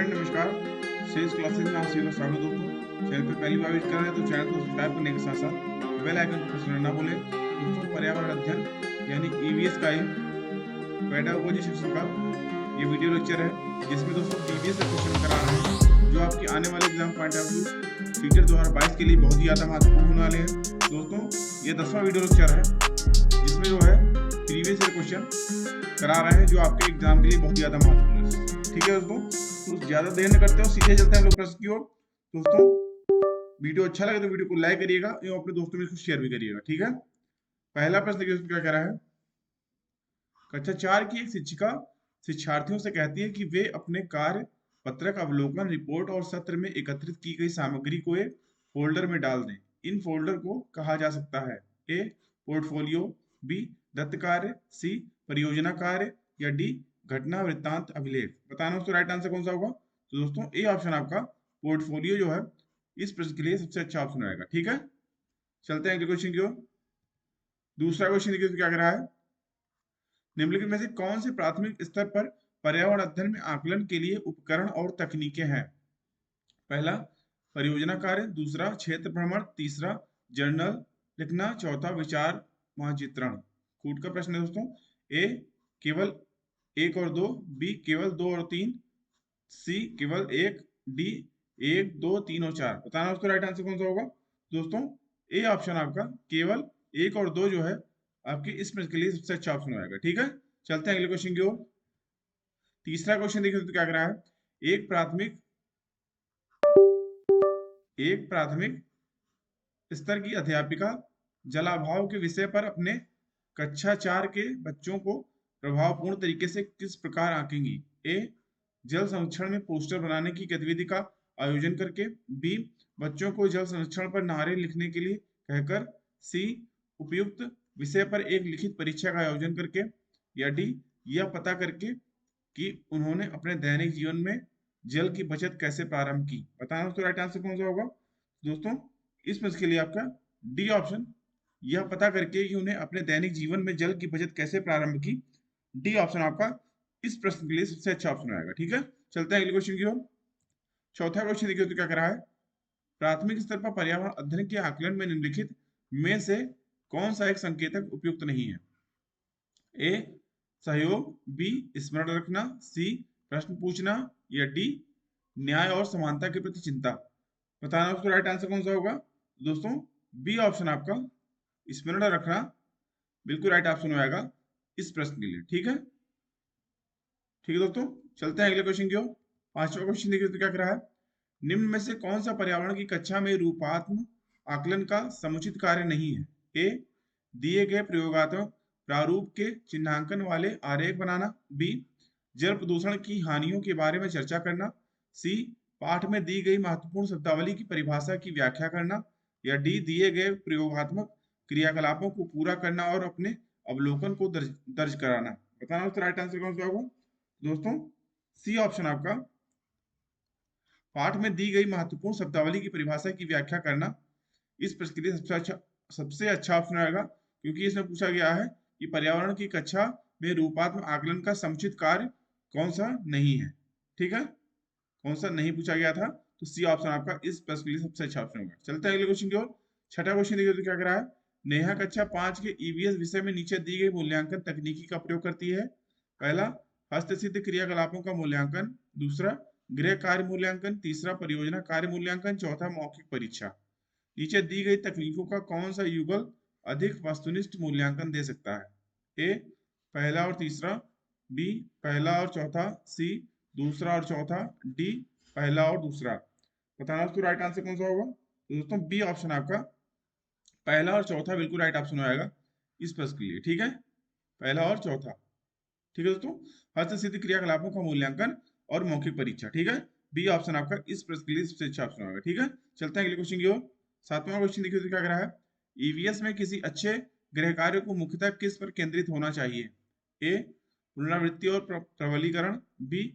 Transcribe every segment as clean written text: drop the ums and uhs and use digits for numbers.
Friend नमस्कार। Sales classes में आप सभी का स्वागत है दोस्तों। चैनल पे पहली बार विजिट कर रहे हैं तो चैनल को सब्सक्राइब करने के साथ साथ बेल आइकन को प्रेस करना ना भूलें। दोस्तों पर्यावरण अध्ययन यानी ईवीएस का ही पेडागोजी सेक्शन का ये वीडियो लेक्चर है जिसमें दोस्तों ईवीएस से क्वेश्चन करा रहे हैं जो आपके आने वाले exam point of view teacher 2022 के लिए बहुत ही ज्यादा महत्वपूर्ण होने वाले हैं। दोस्तों ये 10वां वीडियो लेक्चर है जिसमें जो है प्रीवियस ईयर क्वेश्चन करा रहे हैं जो आपके एग्जाम के लिए बहुत ज्यादा महत्वपूर्ण है। ठीक है दोस्तों, तो ज्यादा देर न करते हो सीधे चलते हैं हम लोग प्रश्न की ओर। दोस्तों वीडियो अच्छा लगे तो वीडियो को लाइक करिएगा एवं अपने दोस्तों में इसको शेयर भी करिएगा। ठीक है, पहला प्रश्न देखिए उसमें क्या कह रहा है। कक्षा 4 की एक शिक्षिका शिक्षार्थियों से कहती है कि वे अपने कार्य पत्रक अवलोकन रिपोर्ट और सत्र में एकत्रित की गई सामग्री को एक फोल्डर में डाल दें। इन फोल्डर को कहा जा सकता है ए पोर्टफोलियो, बी दत्त कार्य, सी परियोजना कार्य या डी घटना वृत्तांत अभिलेख। बताना उसका राइट आंसर कौन सा होगा। तो दोस्तों ए ऑप्शन आपका पोर्टफोलियो जो है इस प्रश्न के लिए सबसे अच्छा ऑप्शन रहेगा। ठीक है, चलते हैं अगले क्वेश्चन की ओर। दूसरा क्वेश्चन देखिए क्या कह रहा है। निम्नलिखित में से कौन से प्राथमिक स्तर पर पर्यावरण अध्ययन में आकलन के लिए उपकरण और तकनीकें हैं। पहला परियोजना कार्य, दूसरा क्षेत्र भ्रमण, तीसरा जर्नल लिखना, चौथा विचार मानचित्रण। कूट का प्रश्न है दोस्तों। ए केवल एक और दो, बी केवल दो और तीन, सी केवल एक, डी एक दो तीन और चार। बताना उसका राइट आंसर कौन सा होगा। दोस्तों ए ऑप्शन आपका केवल एक और दो जो है आपके इस प्रश्न के लिए सबसे अच्छा ऑप्शन होगा। ठीक है, चलते हैं अगले क्वेश्चन की ओर। तीसरा क्वेश्चन देखिए तो क्या कर रहा है। एक प्राथमिक स्तर की अध्यापिका जलाभाव के विषय पर अपने कक्षा 4 के बच्चों को प्रभावपूर्ण तरीके से किस प्रकार आंकेंगी। ए जल संरक्षण में पोस्टर बनाने की गतिविधि का आयोजन करके, बी बच्चों को जल संरक्षण पर नारे लिखने के लिए कहकर, सी उपयुक्त विषय पर एक लिखित परीक्षा का आयोजन करके, या डी यह पता करके कि उन्होंने अपने दैनिक जीवन में जल की बचत कैसे प्रारंभ की। बताना उसका राइट आंसर कौन सा होगा। दोस्तों इस प्रश्न के लिए आपका डी ऑप्शन यह पता करके कि उन्हें अपने दैनिक जीवन में जल की बचत कैसे प्रारंभ की, डी ऑप्शन आपका इस प्रश्न के लिए सबसे अच्छा ऑप्शन आएगा। ठीक है, चलते हैं अगले क्वेश्चन की ओर। चौथा क्वेश्चन देखिए तो क्या कर रहा है। प्राथमिक स्तर पर पर्यावरण अध्ययन के आकलन में निम्नलिखित में से कौन सा एक संकेतक उपयुक्त नहीं है। ए सहयोग, बी स्मरण रखना, सी प्रश्न पूछना या डी न्याय और समानता के प्रति चिंता। बताना उसका राइट आंसर कौन सा होगा। दोस्तों बी ऑप्शन आपका स्मरण रखना बिल्कुल राइट ऑप्शन होगा इस प्रश्न के लिए। ठीक है, ठीक है दोस्तों, चलते हैं अगले क्वेश्चन की ओर। पांचवा क्वेश्चन देखिए तो क्या कर रहा है। निम्न में से कौन सा पर्यावरण की कक्षा में रूपात्मक आकलन का समुचित कार्य नहीं है। ए दिए गए प्रयोगात्मक प्रारूप के चिन्हांकन वाले आरेख बनाना, बी जल प्रदूषण की हानियों के बारे में चर्चा करना, सी पाठ में दी गई महत्वपूर्ण शब्दावली की परिभाषा की व्याख्या करना, या डी दिए गए प्रयोगात्मक क्रियाकलापों को पूरा करना और अपने अवलोकन को दर्ज कराना। बताना उसका राइट आंसर कौन सा होगा। दोस्तों सी ऑप्शन आपका पाठ में दी गई महत्वपूर्ण शब्दावली की परिभाषा की व्याख्या करना इस प्रश्न के लिए सबसे अच्छा ऑप्शन आएगा, क्योंकि इसमें पूछा गया है कि पर्यावरण की कक्षा में रूपात्मक आकलन का समुचित कार्य कौन सा नहीं है। ठीक है, कौन सा नहीं पूछा गया था, तो सी ऑप्शन आपका इस प्रश्न के लिए सबसे अच्छा ऑप्शन होगा। चलते हैं अगले क्वेश्चन की ओर। छठा क्वेश्चन देखिए तो क्या कर रहा है। नेहा कक्षा 5 के ईवीएस विषय में नीचे दी गई मूल्यांकन तकनीकी का प्रयोग करती है। पहला हस्तसिद्ध क्रियाकलापों का मूल्यांकन, दूसरा गृह कार्य मूल्यांकन, तीसरा परियोजना कार्य मूल्यांकन, चौथा मौखिक परीक्षा। नीचे दी गई तकनीकों का कौन सा युगल अधिक वस्तुनिष्ठ मूल्यांकन दे सकता है। ए पहला और तीसरा, बी पहला और चौथा, सी दूसरा और चौथा, डी पहला और दूसरा। बताना उसको राइट आंसर कौन सा होगा। तो दोस्तों बी ऑप्शन आपका पहला और चौथा बिल्कुल राइट ऑप्शन होगा इस प्रश्न के लिए। ठीक है, पहला और चौथा। ठीक है दोस्तों, हस्तसिद्ध क्रियाकलापों का मूल्यांकन और मौखिक परीक्षा। ठीक है, बी ऑप्शन आपका इस प्रश्न के लिए सबसे अच्छा ऑप्शन होगा। ठीक है, चलते हैं अगले क्वेश्चन की ओर। सातवां क्वेश्चन देखिए तो क्या कर रहा है। ईवीएस में किसी अच्छे गृह कार्य को मुख्यतः किस पर केंद्रित होना चाहिए। ए पुनरावृत्ति और प्रबलीकरण, बी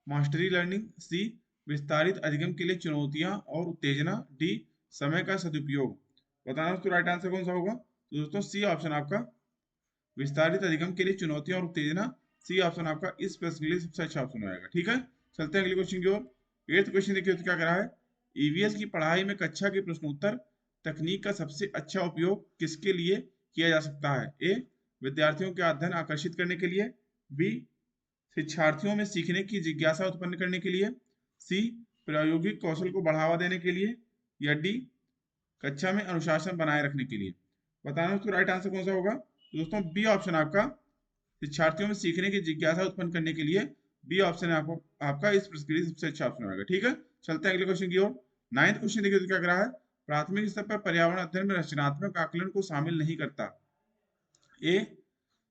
मास्टरी लर्निंग, सी विस्तारित अधिगम के लिए चुनौतियां और उत्तेजना, डी समय का सदुपयोग। बताना उसको राइट आंसर कौन सा होगा। तो दोस्तों सी ऑप्शन आपका विस्तारित अधिगम के लिए चुनौतियां और उत्तेजना, सी ऑप्शन आपका इस प्रश्न के लिए सबसे अच्छा ऑप्शन होगा। ठीक है, चलते हैं अगले क्वेश्चन की ओर। 8th क्वेश्चन देखिए तो क्या करा है, ईवीएस की पढ़ाई में कक्षा के प्रश्नोत्तर तकनीक का सबसे अच्छा उपयोग किसके लिए किया जा सकता है? ए, विद्यार्थियों के अध्ययन आकर्षित करने के लिए, बी, शिक्षार्थियों में सीखने की जिज्ञासा उत्पन्न करने के लिए, सी, प्रायोगिक कौशल को बढ़ावा देने के लिए, या डी, कक्षा में अनुशासन बनाए रखने के लिए। बताना उसको राइट आंसर कौन सा होगा। तो दोस्तों बी ऑप्शन आपका शिक्षार्थियों में सीखने की जिज्ञासा उत्पन्न करने के लिए, बी ऑप्शन है आपको आपका इस प्रश्न के लिए सबसे अच्छा ऑप्शन होगा। ठीक है, चलते हैं अगले क्वेश्चन की ओर। 9th क्वेश्चन देखिए तो क्या कर रहा है, प्राथमिक स्तर पर पर्यावरण अध्ययन में रचनात्मक आकलन को शामिल नहीं करता। ए,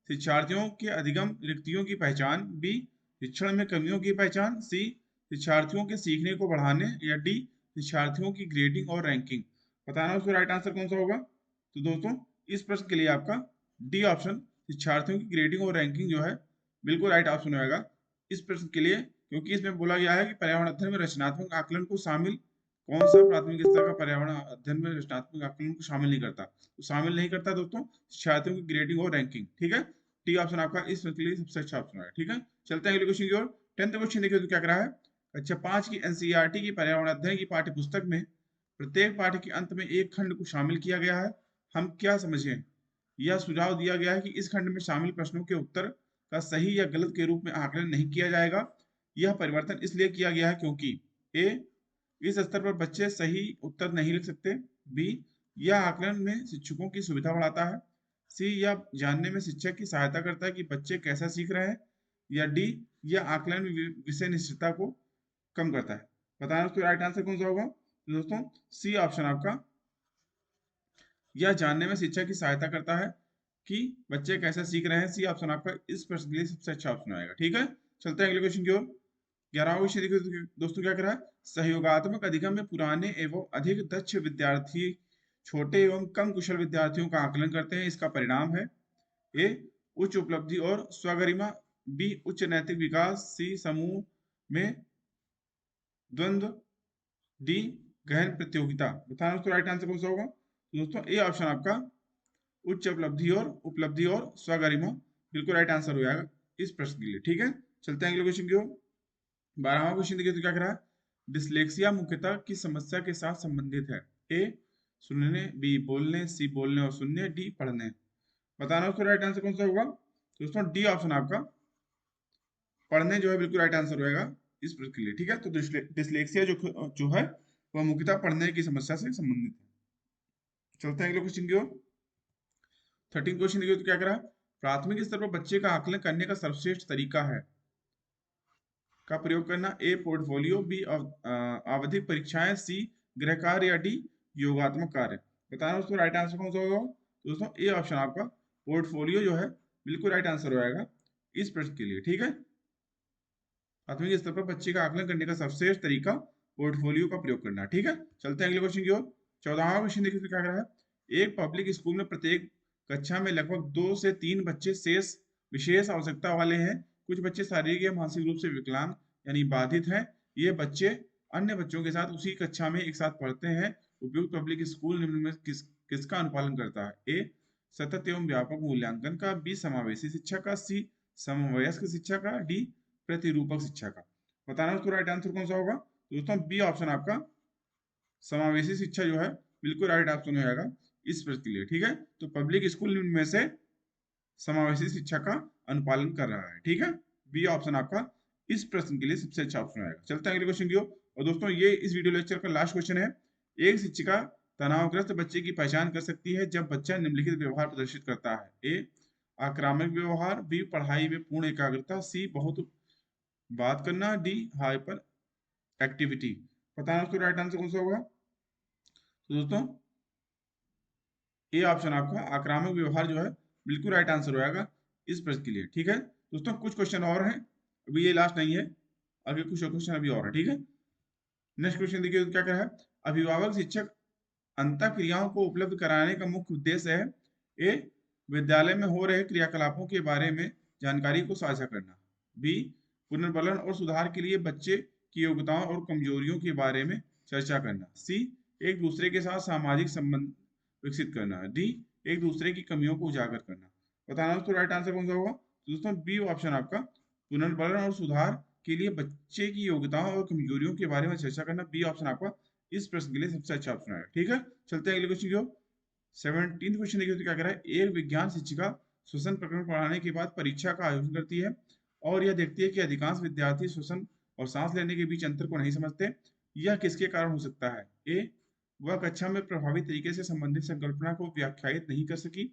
शिक्षार्थियों के अधिगम रिक्तियों की पहचान, बी, शिक्षण में कमियों की पहचान, सी, शिक्षार्थियों के सीखने को बढ़ाने, या डी, शिक्षार्थियों की ग्रेडिंग और रैंकिंग। बताना उसका राइट आंसर कौन सा होगा। तो दोस्तों इस प्रश्न के लिए आपका डी ऑप्शन शिक्षार्थियों की ग्रेडिंग और रैंकिंग जो है बिल्कुल राइट ऑप्शन होगा इस प्रश्न के लिए, क्योंकि इसमें बोला गया है कि पर्यावरण अध्ययन में रचनात्मक आकलन को शामिल, कौन सा प्राथमिक स्तर का पर्यावरण अध्ययन में रचनात्मक आकलन को शामिल नहीं करता, तो शामिल नहीं करता दोस्तों शिक्षार्थियों की ग्रेडिंग और रैंकिंग। ठीक है, टी ऑप्शन आपका इस प्रश्न के लिए सबसे अच्छा ऑप्शन है। ठीक है, चलते हैं अगले क्वेश्चन की ओर। 10th क्वेश्चन देखिए तो क्या करा है, कक्षा 5 की एनसीईआरटी की पर्यावरण अध्ययन की पाठ्य पुस्तक में प्रत्येक पाठ के अंत में एक खंड को शामिल किया गया है। हम क्या समझें, यह सुझाव दिया गया है कि इस खंड में शामिल प्रश्नों के उत्तर का सही या गलत के रूप में आकलन नहीं किया जाएगा। यह परिवर्तन इसलिए किया गया है क्योंकि ए, इस स्तर पर बच्चे सही उत्तर नहीं लिख सकते, बी, यह आकलन में शिक्षकों की सुविधा बढ़ाता है, सी, यह जानने में शिक्षक की सहायता करता है कि बच्चे कैसा सीख रहे हैं, या डी, यह आकलन में विषय निश्चितता को कम करता है। बताना उसका राइट आंसर कौन सा होगा। तो दोस्तों सी ऑप्शन आपका यह जानने में शिक्षक की सहायता करता है कि बच्चे कैसे सीख रहे हैं, सी ऑप्शन आपका इस प्रश्न के लिए सबसे अच्छा ऑप्शन आएगा। ठीक है, चलते हैं अगले क्वेश्चन की ओर। 11वां क्वेश्चन देखिए दोस्तों क्या करा है, सहयोगात्मक अधिगम में पुराने एवं अधिक दक्ष विद्यार्थी छोटे एवं कम कुशल विद्यार्थियों का आकलन करते हैं। इसका परिणाम है ए, उच्च उपलब्धि और स्वगरिमा, बी, उच्च नैतिक विकास, सी, समूह में द्वंद्व, डी, गहन प्रतियोगिता। बताना उसको राइट आंसर कौन सा होगा। तो दोस्तों ए ऑप्शन आपका उच्च उपलब्धि और स्वगरिमा बिल्कुल राइट आंसर हो जाएगा इस प्रश्न के लिए। ठीक है, चलते हैं अगले क्वेश्चन की ओर। 12वां क्वेश्चन देखिए तो क्या करा है, डिसलेक्सिया मुख्यतः किस समस्या के साथ संबंधित है। ए, सुनने, बी, बोलने, सी, बोलने और सुनने, डी, पढ़ने। बताना उसको राइट आंसर कौन सा होगा। तो दोस्तों डी ऑप्शन आपका पढ़ने जो है बिल्कुल राइट आंसर होगा इस प्रश्न के लिए। ठीक है, तो डिसलेक्सिया जो है वह मुख्यतः पढ़ने की समस्या से संबंधित है। चलते हैं अगले क्वेश्चन की ओर। 13 क्वेश्चन देखिए तो क्या करा, प्राथमिक स्तर पर बच्चे का आकलन करने का सर्वश्रेष्ठ तरीका है का प्रयोग करना। ए, पोर्टफोलियो, बी, आवधिक परीक्षाएं, सी, गृह कार्य, या डी, योगात्मक कार्य। बताना उसको राइट आंसर कौन सा होगा। दोस्तों ए ऑप्शन आपका पोर्टफोलियो जो है बिल्कुल राइट आंसर होगा इस प्रश्न के लिए। ठीक है, प्राथमिक स्तर पर बच्चे का आकलन करने का सर्वश्रेष्ठ तरीका पोर्टफोलियो का प्रयोग करना। ठीक है, चलते हैं अगले क्वेश्चन की ओर। 14वां क्वेश्चन देखिए तो क्या कर रहा है, एक पब्लिक स्कूल में प्रत्येक कक्षा में लगभग 2 से 3 बच्चे शेष विशेष आवश्यकता वाले हैं। कुछ बच्चे शारीरिक या मानसिक रूप से विकलांग यानी बाधित हैं। ये बच्चे अन्य बच्चों के साथ उसी कक्षा में एक साथ पढ़ते हैं। उपयुक्त पब्लिक स्कूल निम्न में किसका अनुपालन करता है। ए, सतत एवं व्यापक मूल्यांकन का, बी, समावेशी शिक्षा का, सी, समवयस्क शिक्षा का, डी, प्रतिरूपक शिक्षा का। बताना उसको राइट आंसर कौन सा होगा। तो दोस्तों बी ऑप्शन आपका समावेशी शिक्षा जो है बिल्कुल राइट ऑप्शन हो जाएगा इस प्रश्न के लिए। ठीक है, तो पब्लिक स्कूल में से समावेशी शिक्षा का अनुपालन कर रहा है। ठीक है, बी ऑप्शन आपका इस प्रश्न के लिए सबसे अच्छा ऑप्शन आएगा। चलते हैं अगले क्वेश्चन की ओर। और दोस्तों ये इस वीडियो लेक्चर का लास्ट क्वेश्चन है, एक शिक्षिका तनावग्रस्त बच्चे की पहचान कर सकती है जब बच्चा निम्नलिखित व्यवहार प्रदर्शित करता है। ए, आक्रामक व्यवहार, बी, पढ़ाई में पूर्ण एकाग्रता, सी, बहुत बात करना, डी, हाइपर एक्टिविटी। बताना उसको राइट आंसर कौन सा होगा। तो दोस्तों ए ऑप्शन आपका आक्रामक व्यवहार जो है बिल्कुल राइट आंसर होगा इस प्रश्न के लिए। ठीक है दोस्तों, कुछ क्वेश्चन और हैं, अभी ये लास्ट नहीं है, आगे कुछ क्वेश्चन अभी और है। ठीक है, नेक्स्ट क्वेश्चन देखिए क्या कह रहा है, अभिभावक शिक्षक अंतः क्रियाओं को उपलब्ध कराने का मुख्य उद्देश्य है। ए, विद्यालय में हो रहे क्रियाकलापों के बारे में जानकारी को साझा करना, बी, पुनर्बलन और सुधार के लिए बच्चे की योग्यताओं और कमजोरियों के बारे में चर्चा करना, सी, एक दूसरे के साथ सामाजिक संबंध विकसित करना, डी, एक दूसरे की कमियों को उजागर करना। बताना उसको राइट आंसर कौन सा होगा। तो दोस्तों बी ऑप्शन आपका पुनर्बलन और सुधार के लिए बच्चे की योग्यताओं और कमजोरियों के बारे में चर्चा करना। बी ऑप्शन आपका इस प्रश्न के लिए सबसे अच्छा ऑप्शन है। ठीक है, चलते हैं अगले क्वेश्चन की ओर। 17वां क्वेश्चन देखिए तो क्या कह रहा है। एक विज्ञान शिक्षिका श्वसन प्रकरण पढ़ाने के बाद परीक्षा का आयोजन करती है और यह देखती है कि अधिकांश विद्यार्थी श्वसन और सांस लेने के बीच अंतर को नहीं समझते। यह किसके कारण हो सकता है। ए, वह कक्षा में प्रभावी तरीके से संबंधित संकल्पना को व्याख्यायित नहीं कर सकी।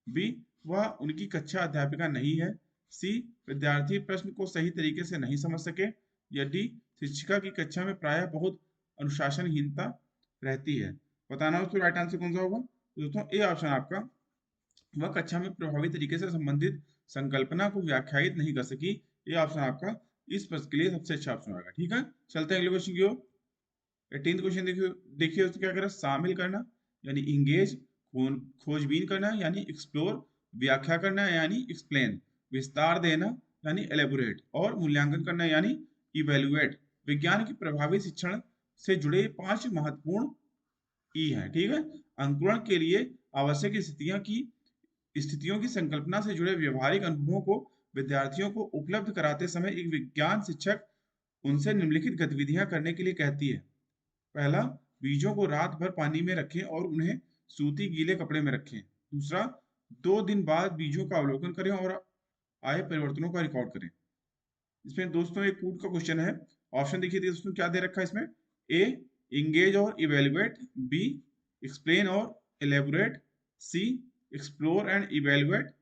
बी, वह उनकी कक्षा अध्यापिका नहीं है। सी, विद्यार्थी प्रश्न को सही तरीके से नहीं समझ सके। या डी, शिक्षिका की कक्षा में प्रायः बहुत अनुशासनहीनता रहती है। बताना उसको राइट आंसर कौन सा होगा। तो दोस्तों ए ऑप्शन आपका, वह कक्षा में प्रभावी तरीके से संबंधित संकल्पना को व्याख्यायित नहीं कर सकी। ये ऑप्शन आपका इस प्रश्न के लिए सबसे अच्छा ऑप्शन होगा। ठीक है, चलते हैं अगले क्वेश्चन की ओर। 18वां क्वेश्चन देखिए देखिए उसको क्या कह रहा है। शामिल करना यानी इंगेज, खोजबीन करना यानी एक्सप्लोर, व्याख्या करना यानी एक्सप्लेन, विस्तार देना यानी एलेबोरेट और मूल्यांकन करना यानी इवेल्युएट विज्ञान की प्रभावी शिक्षण से जुड़े 5 महत्वपूर्ण ई है। ठीक है, अंकुरण के लिए आवश्यक स्थितियों की संकल्पना से जुड़े व्यवहारिक अनुभवों को विद्यार्थियों को उपलब्ध कराते समय एक विज्ञान शिक्षक उनसे निम्नलिखित गतिविधियां करने के लिए कहती है। पहला, बीजों को रात भर पानी में रखें और उन्हें सूती गीले कपड़े में रखें। दूसरा, 2 दिन बाद बीजों का अवलोकन करें और आए परिवर्तनों का रिकॉर्ड करें। इसमें दोस्तों एक कूट का क्वेश्चन है। ऑप्शन देखिए दोस्तों क्या दे रखा है इसमें। ए, इंगेज और इवेलुएट। बी, एक्सप्लेन और elaborate. C, explore and evaluate.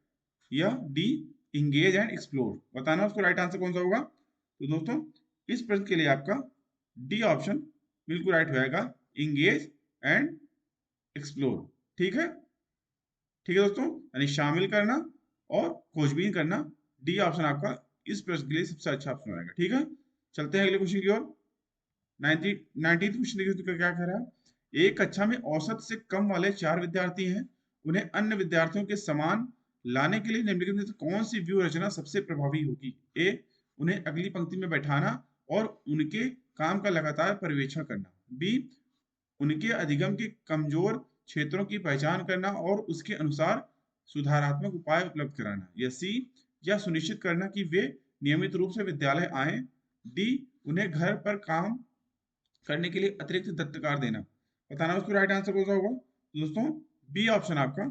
या डी, इंगेज एंड एक्सप्लोर। बताना उसको राइट आंसर कौन सा होगा। तो दोस्तों इस प्रश्न के लिए आपका डी ऑप्शन बिल्कुल राइट होएगा, इंगेज एंड एक्सप्लोर। ठीक है, ठीक है दोस्तों, यानी शामिल करना और खोजबीन करना। डी ऑप्शन आपका इस प्रश्न के लिए सबसे अच्छा ऑप्शन रहेगा। ठीक है, चलते हैं अगले क्वेश्चन की ओर। 19th क्वेश्चन देखिए तो क्या कह रहा है। एक कक्षा में औसत से कम वाले 4 विद्यार्थी हैं। उन्हें अन्य विद्यार्थियों के समान लाने के लिए निम्नलिखित में से कौन सी व्यूह रचना सबसे प्रभावी होगी। ए, उन्हें अगली पंक्ति में बैठाना और उनके काम का लगातार पर्यवेक्षण करना। बी, उनके अधिगम के कमजोर क्षेत्रों की पहचान करना और उसके अनुसार सुधारात्मक उपाय उपलब्ध कराना। या सी, यह सुनिश्चित करना कि वे नियमित रूप से विद्यालय आएं। डी, उन्हें घर पर काम करने के लिए अतिरिक्त दत्तकार देना। बताना उसको राइट आंसर कौन सा होगा। दोस्तों बी ऑप्शन आपका,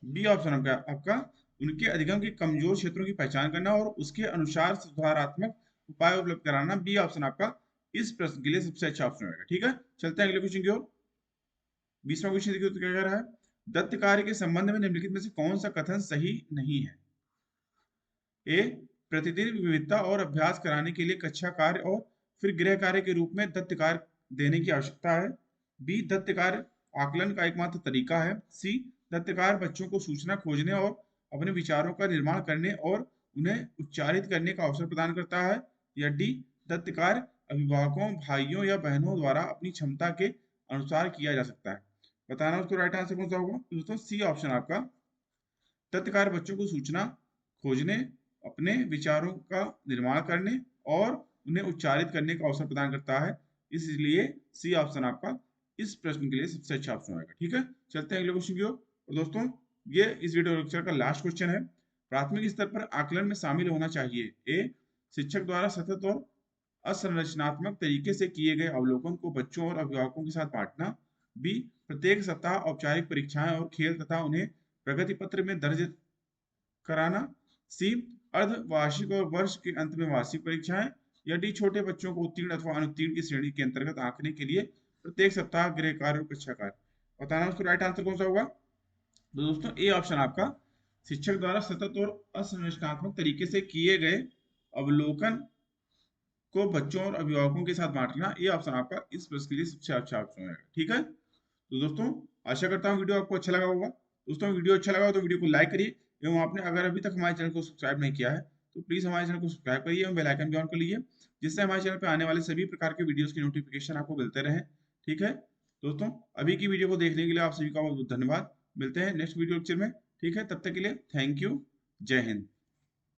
बी ऑप्शन आपका आपका उनके अधिगम के कमजोर क्षेत्रों की पहचान करना और उसके अनुसार सुधारात्मक उपाय उपलब्ध कराना। बी ऑप्शन आपका इस प्रश्न के लिए सबसे अच्छा ऑप्शन रहेगा। ठीक है, चलते हैं अगले क्वेश्चन की ओर। 20वां क्वेश्चन देखिए तो क्या कह रहा है। दत्त कार्य के संबंध में निम्नलिखित में से कौन सा कथन सही नहीं है। ए, प्रतिदिन विविधता और अभ्यास कराने के लिए कक्षा कार्य और फिर गृह कार्य के रूप में दत्त कार्य देने की आवश्यकता है। बी, दत्त कार्य आकलन का एकमात्र तरीका है। सी, दत्त कार्य बच्चों को सूचना खोजने और अपने विचारों का निर्माण करने और उन्हें उच्चारित करने का अवसर प्रदान करता है। या डी, दत्त कार्य अभिभावकों, भाइयों या बहनों द्वारा अपनी क्षमता के अनुसार किया जा सकता है। बताना उसको राइट आंसर कौन सा होगा। दोस्तों सी ऑप्शन आपका, दत्त कार्य बच्चों को सूचना खोजने, अपने विचारों का निर्माण करने और उन्हें उच्चारित करने का अवसर प्रदान करता है। इसलिए सी ऑप्शन आपका इस प्रश्न के लिए सबसे अच्छा ऑप्शन होगा। ठीक है, चलते हैं अगले क्वेश्चन की ओर। और दोस्तों ये इस वीडियो लेक्चर का लास्ट क्वेश्चन है। प्राथमिक स्तर पर आकलन में शामिल होना चाहिए। ए, शिक्षक द्वारा सतत और असंरचनात्मक तरीके से किए गए अवलोकन को बच्चों और अभिभावकों के साथ बांटना। बी, प्रत्येक सप्ताह औपचारिक परीक्षाएं और खेल तथा उन्हें प्रगति पत्र में दर्ज कराना। सी, अर्ध वार्षिक और वर्ष के अंत में वार्षिक परीक्षाएं। या डी, छोटे बच्चों को उत्तीर्ण अथवा अनुत्तीर्ण की श्रेणी के अंतर्गत आंकने के लिए प्रत्येक सप्ताह गृह कार्य और कक्षा कार्य। बताना उसको राइट आंसर कौन सा होगा। तो दोस्तों ए ऑप्शन आपका, शिक्षक द्वारा सतत और असंरचनात्मक तरीके से किए गए अवलोकन को बच्चों और अभिभावकों के साथ बांटना। ये ऑप्शन आपका इस प्रश्न के लिए सबसे अच्छा ऑप्शन रहेगा। ठीक है, तो दोस्तों आशा करता हूँ वीडियो आपको अच्छा लगा होगा। दोस्तों वीडियो अच्छा लगा हो तो वीडियो को लाइक करिए एवं आपने अगर अभी तक हमारे चैनल को सब्सक्राइब नहीं किया है तो प्लीज हमारे चैनल को सब्सक्राइब करिए एवं बेल आइकन भी ऑन कर लीजिए, जिससे हमारे चैनल पर आने वाले सभी प्रकार के वीडियोस की नोटिफिकेशन आपको मिलते रहे। ठीक है दोस्तों, अभी की वीडियो को देखने के लिए आप सभी का बहुत बहुत धन्यवाद। मिलते हैं नेक्स्ट वीडियो लेक्चर में। ठीक है, तब तक के लिए थैंक यू, जय हिंद।